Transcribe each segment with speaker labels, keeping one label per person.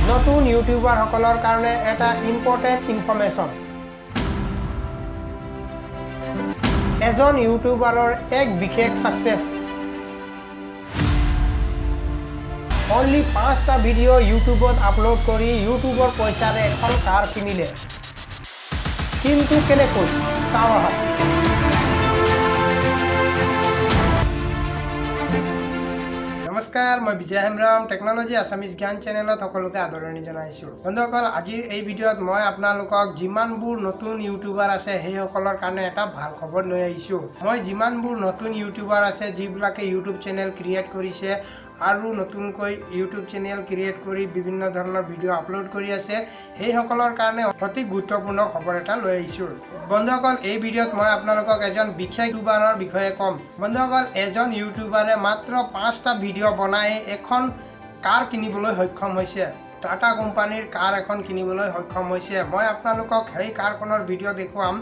Speaker 1: নতুন ইউটিউবাৰসকলৰ কাৰণে এটা ইম্পৰ্টেণ্ট ইনফৰমেশ্যন। এজন ইউটিউবাৰৰ এক বিশেষ সাকসেস। অনলি 5টা ভিডিঅ' ইউটিউবত আপলোড কৰি ইউটিউবৰ পইচাৰে এখন কাৰ কিনিলে। কিন্তু কেনেকৈ চাওঁ আহক। নমস্কাৰ, মই বিজয় হেমব্ৰম টেকনলজি আছামিজ জ্ঞান চেনেলত সকলোকে আদৰণি জনাইছোঁ। বন্ধুসকল, আজিৰ এই ভিডিঅ'ত মই আপোনালোকক যিমানবোৰ নতুন ইউটিউবাৰ আছে সেইসকলৰ কাৰণে এটা ভাল খবৰ লৈ আহিছোঁ। মই যিমানবোৰ নতুন ইউটিউবাৰ আছে যিবিলাকে ইউটিউব চেনেল ক্ৰিয়েট কৰিছে আৰু নতুনকৈ ইউটিউব চেনেল ক্ৰিয়েট কৰি বিভিন্ন ধৰণৰ ভিডিঅ' আপলোড কৰি আছে সেইসকলৰ কাৰণে অতি গুৰুত্বপূৰ্ণ খবৰ এটা লৈ আহিছোঁ। বন্ধুসকল, এই ভিডিঅ'ত মই আপোনালোকক এজন বিশেষ ইউটিউবাৰৰ বিষয়ে ক'ম। বন্ধুসকল, এজন ইউটিউবাৰে মাত্ৰ 5টা ভিডিঅ' বনাই এখন কাৰ কিনিবলৈ সক্ষম হৈছে। টাটা কোম্পানীৰ কাৰ এখন কিনিবলৈ সক্ষম হৈছে। মই আপোনালোকক সেই কাৰখনৰ ভিডিঅ' দেখুৱাম।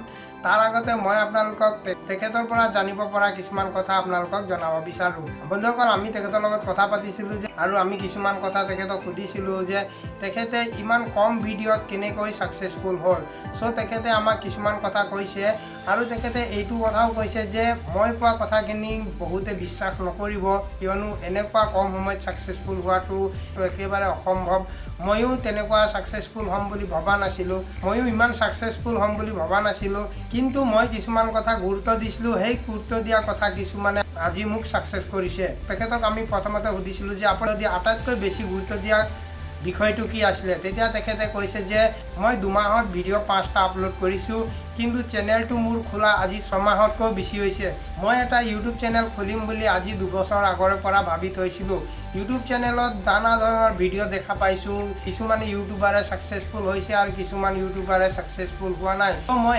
Speaker 1: তাৰ আগতে মই আপোনালোকক তেখেতৰ পৰা জানিব পৰা কিছুমান কথা আপোনালোকক জনাব বিচাৰোঁ। বন্ধুসকল, আমি তেখেতৰ লগত কথা পাতিছিলোঁ যে আৰু আমি কিছুমান কথা তেখেতক সুধিছিলোঁ যে তেখেতে ইমান কম ভিডিঅ'ত কেনেকৈ ছাকচেছফুল হ'ল। চ' তেখেতে আমাক কিছুমান কথা কৈছে আৰু তেখেতে এইটো কথাও কৈছে যে মই কোৱা কথাখিনি বহুতে বিশ্বাস নকৰিব, কিয়নো এনেকুৱা কম সময়ত ছাকচেছফুল হোৱাটো একেবাৰে অসম্ভৱ। ময়ো তেনেকুৱা ছাকচেছফুল হ'ম বুলি ভবা নাছিলোঁ, ময়ো ইমান ছাকচেছফুল হ'ম বুলি ভবা নাছিলোঁ। কিন্তু মই কিছুমান কথা গুৰুত্ব দিছিলোঁ, সেই গুৰুত্ব দিয়া কথা কিছুমানে আজি মোক ছাকচেছ কৰিছে। তেখেতক আমি প্ৰথমতে সুধিছিলোঁ যে আপুনি যদি আটাইতকৈ বেছি গুৰুত্ব দিয়া বিষয়টো কি আছিলে। তেতিয়া তেখেতে কৈছে যে মই 2 মাহত ভিডিঅ' 5টা আপলোড কৰিছোঁ, কিন্তু চেনেলটো মোৰ খোলা আজি 6 মাহতকৈ বেছি হৈছে। মই এটা ইউটিউব চেনেল খুলিম বুলি আজি 2 বছৰ আগৰে পৰা ভাবি থৈছিলোঁ। ইউটিউব চেনেলত নানা ধৰণৰ ভিডিঅ' দেখা পাইছোঁ, কিছুমান ইউটিউবাৰে ছাকচেছফুল হৈছে আৰু কিছুমান ইউটিউবাৰে ছাকচেছফুল হোৱা নাই। মই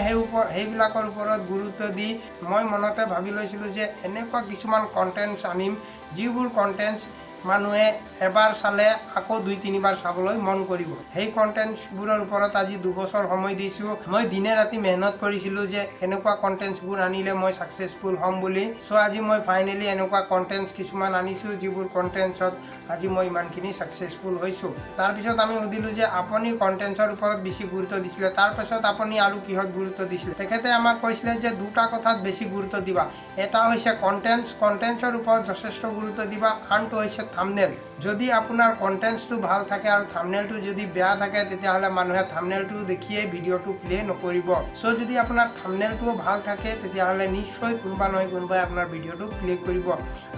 Speaker 1: সেইবিলাকৰ ওপৰত গুৰুত্ব দি মই মনতে ভাবি লৈছিলোঁ যে এনেকুৱা কিছুমান কণ্টেণ্টছ আনিম যিবোৰ কণ্টেণ্টছ মানুহে এবাৰ চালে আকৌ 2-3 বাৰ চাবলৈ মন কৰিব। সেই কণ্টেণ্টছবোৰৰ ওপৰত আজি 2 বছৰ সময় দিছোঁ। মই দিনে ৰাতি মেহনত কৰিছিলোঁ যে এনেকুৱা কণ্টেণ্টছবোৰ আনিলে মই ছাকচেছফুল হ'ম বুলি। চ' আজি মই ফাইনেলি এনেকুৱা কণ্টেণ্টছ কিছুমান আনিছোঁ যিবোৰ কণ্টেণ্টছত আজি মই ইমানখিনি ছাকচেছফুল হৈছোঁ। তাৰপিছত আমি সুধিলোঁ যে আপুনি কণ্টেণ্টছৰ ওপৰত বেছি গুৰুত্ব দিছিলে, তাৰপিছত আপুনি আৰু কিহত গুৰুত্ব দিছিলে। তেখেতে আমাক কৈছিলে যে 2টা কথাত বেছি গুৰুত্ব দিবা। এটা হৈছে কণ্টেণ্টছৰ ওপৰত যথেষ্ট গুৰুত্ব দিবা, আনটো হৈছে থাম্বনেইল। যদি আপোনাৰ কণ্টেণ্টছটো ভাল থাকে আৰু থাম্বনেইলটো যদি বেয়া থাকে তেতিয়াহ'লে মানুহে থাম্বনেইলটো দেখিয়ে ভিডিঅ'টো প্লে নকৰিব। চ' যদি আপোনাৰ থাম্বনেইলটোও ভাল থাকে তেতিয়াহ'লে নিশ্চয় কোনোবা নহয় কোনোবাই আপোনাৰ ভিডিঅ'টো প্লে কৰিব।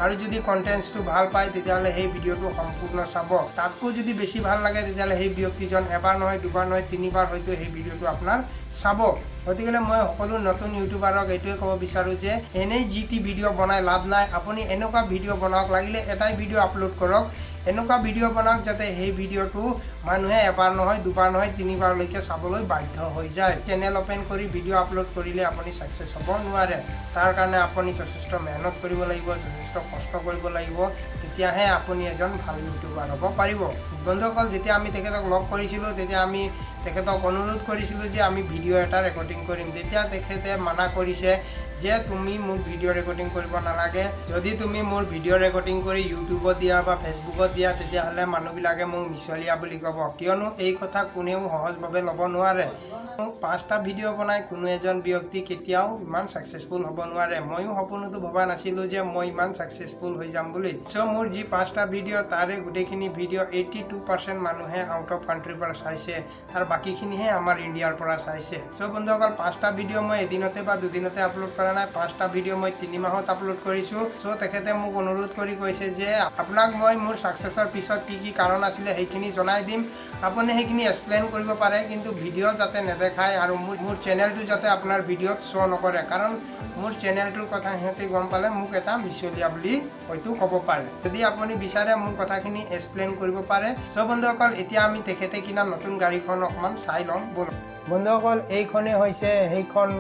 Speaker 1: আৰু যদি কণ্টেণ্টছটো ভাল পায় তেতিয়াহ'লে সেই ভিডিঅ'টো সম্পূৰ্ণ চাব। তাতকৈ যদি বেছি ভাল লাগে তেতিয়াহ'লে সেই ব্যক্তিজন এবাৰ নহয় 2বাৰ নহয় 3বাৰ হয়তো সেই ভিডিঅ'টো আপোনাৰ চাব। গতিকে মই সকলো নতুন ইউটিউবাৰক এইটোৱে ক'ব বিচাৰোঁ যে এনেই যি টি ভিডিঅ' বনাই লাভ নাই। আপুনি এনেকুৱা ভিডিঅ' বনাওক, লাগিলে এটাই ভিডিঅ' আপলোড কৰক, এনেকুৱা ভিডিঅ' বনাওক যাতে সেই ভিডিঅ'টো মানুহে এবাৰ নহয় 2বাৰ নহয় 3বাৰলৈকে চাবলৈ বাধ্য হৈ যায়। চেনেল অ'পেন কৰি ভিডিঅ' আপলোড কৰিলে আপুনি ছাকচেছ হ'ব নোৱাৰে। তাৰ কাৰণে আপুনি যথেষ্ট মেহনত কৰিব লাগিব, যথেষ্ট কষ্ট কৰিব লাগিব, তেতিয়াহে আপুনি এজন ভাল ইউটিউবাৰ হ'ব পাৰিব। বন্ধুসকল, যেতিয়া আমি তেখেতক লগ কৰিছিলোঁ তেতিয়া আমি তেখেতক অনুৰোধ কৰিছিলোঁ যে আমি ভিডিঅ' এটা ৰেকৰ্ডিং কৰিম। তেতিয়া তেখেতে মানা কৰিছে যে তুমি মোক ভিডিঅ' ৰেকৰ্ডিং কৰিব নালাগে। যদি তুমি মোৰ ভিডিঅ' ৰেকৰ্ডিং কৰি ইউটিউবত দিয়া বা ফেচবুকত দিয়া তেতিয়াহ'লে মানুহবিলাকে মোক মিছলীয়া বুলি ক'ব, কিয়নো এই কথা কোনেও সহজভাৱে ল'ব নোৱাৰে। 5টা ভিডিঅ' বনাই কোনো এজন ব্যক্তি কেতিয়াও ইমান ছাকচেছফুল হ'ব নোৱাৰে। ময়ো সপোনতো ভবা নাছিলোঁ যে মই ইমান ছাকচেছফুল হৈ যাম বুলি। চ' মোৰ যি 5টা ভিডিঅ' তাৰে গোটেইখিনি ভিডিঅ' 82% মানুহে আউট অফ কাণ্ট্ৰিৰ পৰা চাইছে, আৰু বাকীখিনিহে আমাৰ ইণ্ডিয়াৰ পৰা চাইছে। চ' বন্ধুসকল, 5টা ভিডিঅ' মই এদিনতে বা দুদিনতে আপলোড কৰা নাই, 5টা ভিডিঅ' মই 3 মাহত আপলোড কৰিছোঁ। চ' তেখেতে মোক অনুৰোধ কৰি কৈছে যে আপোনাক মই মোৰ ছাকচেছৰ পিছত কি কি কাৰণ আছিলে সেইখিনি জনাই দিম, আপুনি সেইখিনি এক্সপ্লেইন কৰিব পাৰে, কিন্তু ভিডিঅ' যাতে নেদেখায় আৰু মোৰ চেনেলটো যাতে আপোনাৰ ভিডিঅ'ত শ্ব' নকৰে, কাৰণ মোৰ চেনেলটোৰ কথা সিহঁতে গম পালে মোক এটা মিছলীয়া বুলি হয়তো ক'ব পাৰে। যদি আপুনি বিচাৰে মোৰ কথাখিনি এক্সপ্লেইন কৰিব পাৰে। চ' বন্ধুসকল, এতিয়া আমি তেখেতে কিনা নতুন গাড়ীখন অকণমান চাই ল'ম ব'লক। বন্ধুসকল, এইখনেই হৈছে সেইখন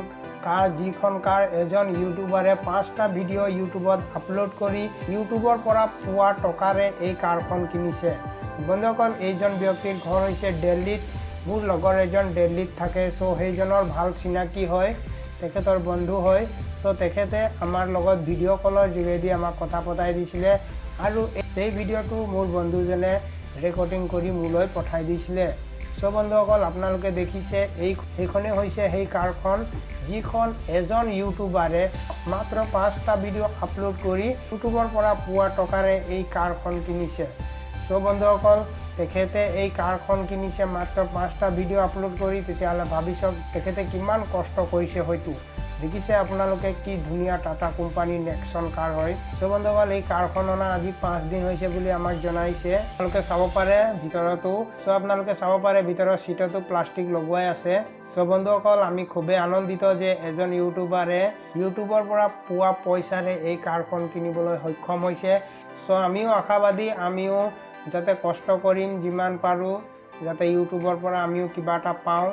Speaker 1: কাৰ যিখন কাৰ এজন ইউটিউবাৰে 5টা ভিডিঅ' ইউটিউবত আপলোড কৰি ইউটিউবৰ পৰা পোৱা টকাৰে এই কাৰখন কিনিছে। বন্ধুসকল, এইজন ব্যক্তিৰ ঘৰ হৈছে দিল্লীত। মোৰ লগৰ এজন দিল্লীত থাকে, চ' সেইজনৰ ভাল চিনাকি হয়, তেখেতৰ বন্ধু হয়। চ' তেখেতে আমাৰ লগত ভিডিঅ' কলৰ যোগেদি আমাক কথা পতাই দিছিলে আৰু এই ভিডিঅ'টো মোৰ বন্ধুজনে ৰেকৰ্ডিং কৰি মোলৈ পঠাই দিছিলে। চ' বন্ধুসকল আপোনালোকে দেখিছে এইখনেই হৈছে সেই কাৰখন যিখন এজন ইউটিউবাৰে মাত্ৰ 5টা ভিডিঅ' আপলোড কৰি ইউটিউবৰ পৰা পোৱা টকাৰে এই কাৰখন কিনিছে। চ' বন্ধুসকল তেখেতে এই কাৰখন কিনিছে মাত্ৰ 5টা ভিডিঅ' আপলোড কৰি। তেতিয়াহ'লে ভাবি চাওক তেখেতে কিমান কষ্ট কৰিছে। হয়তো দেখিছে আপোনালোকে কি ধুনীয়া টাটা কোম্পানীৰ নেক্সন কাৰ হয়। চ' বন্ধুসকল এই কাৰখন অনা আজি 5 দিন হৈছে বুলি আমাক জনাইছে। আপোনালোকে চাব পাৰে ভিতৰতো। চ' আপোনালোকে চাব পাৰে ভিতৰৰ চিটতো প্লাষ্টিক লগোৱাই আছে। চ' বন্ধুসকল আমি খুবেই আনন্দিত যে এজন ইউটিউবাৰে ইউটিউবৰ পৰা পোৱা পইচাৰে এই কাৰখন কিনিবলৈ সক্ষম হৈছে। চ' আমিও আশাবাদী, আমিও যাতে কষ্ট কৰিম যিমান পাৰোঁ, যাতে ইউটিউবৰ পৰা আমিও কিবা এটা পাওঁ।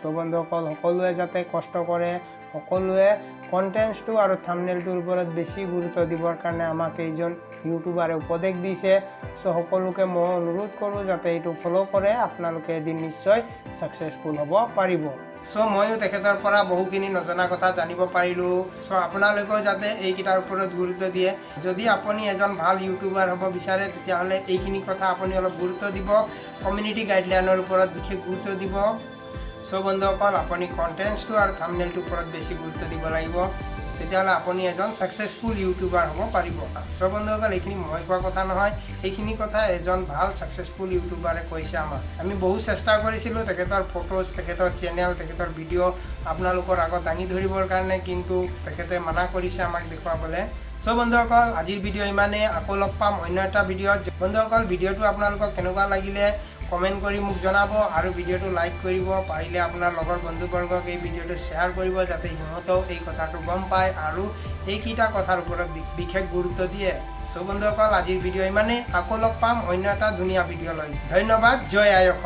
Speaker 1: চ' বন্ধুসকল সকলোৱে যাতে কষ্ট কৰে, সকলোৱে কণ্টেণ্টটো আৰু থাম্বনেইলটোৰ ওপৰত বেছি গুৰুত্ব দিবৰ কাৰণে আমাক এইজন ইউটিউবাৰে উপদেশ দিছে। চ' সকলোকে মই অনুৰোধ কৰোঁ যাতে এইটো ফ'ল' কৰে, আপোনালোকে এদিন নিশ্চয় ছাকচেছফুল হ'ব পাৰিব। চ' ময়ো তেখেতৰ পৰা বহুখিনি নজনা কথা জানিব পাৰিলোঁ। চ' আপোনালোকেও যাতে এইকেইটাৰ ওপৰত গুৰুত্ব দিয়ে। যদি আপুনি এজন ভাল ইউটিউবাৰ হ'ব বিচাৰে তেতিয়াহ'লে এইখিনি কথা আপুনি অলপ গুৰুত্ব দিব। কমিউনিটি গাইডলাইনৰ ওপৰত বিশেষ গুৰুত্ব দিব। চ' বন্ধুসকল আপুনি কণ্টেণ্টটো আৰু থাম্বনেইলটোৰ ওপৰত বেছি গুৰুত্ব দিব লাগিব। তেতিয়াহ'লে আপুনি এজন ছাকচেছফুল ইউটিউবাৰ হ'ব পাৰিব। চ' বন্ধুসকল এইখিনি মই কোৱা কথা নহয়, এইখিনি কথা এজন ভাল ছাকচেছফুল ইউটিউবাৰে কৈছে আমাক। আমি বহু চেষ্টা কৰিছিলোঁ তেখেতৰ ফটোজ, তেখেতৰ চেনেল, তেখেতৰ ভিডিঅ' আপোনালোকৰ আগত দাঙি ধৰিবৰ কাৰণে, কিন্তু তেখেতে মানা কৰিছে আমাক দেখুৱাবলৈ। চ' বন্ধুসকল আজিৰ ভিডিঅ' ইমানেই। আকৌ লগ পাম অন্য এটা ভিডিঅ'ত। বন্ধুসকল ভিডিঅ'টো আপোনালোকক কেনেকুৱা লাগিলে কমেণ্ট কৰি মোক জনাব আৰু ভিডিঅ'টো লাইক কৰিব। পাৰিলে আপোনাৰ লগৰ বন্ধুবৰ্গক এই ভিডিঅ'টো শ্বেয়াৰ কৰিব যাতে সিহঁতেও এই কথাটো গম পায় আৰু এইকেইটা কথাৰ ওপৰত বিশেষ গুৰুত্ব দিয়ে। চ' বন্ধুসকল আজিৰ ভিডিঅ' ইমানেই। আকৌ লগ পাম অন্য এটা ধুনীয়া ভিডিঅ' লৈ। ধন্যবাদ। জয় আই অসম।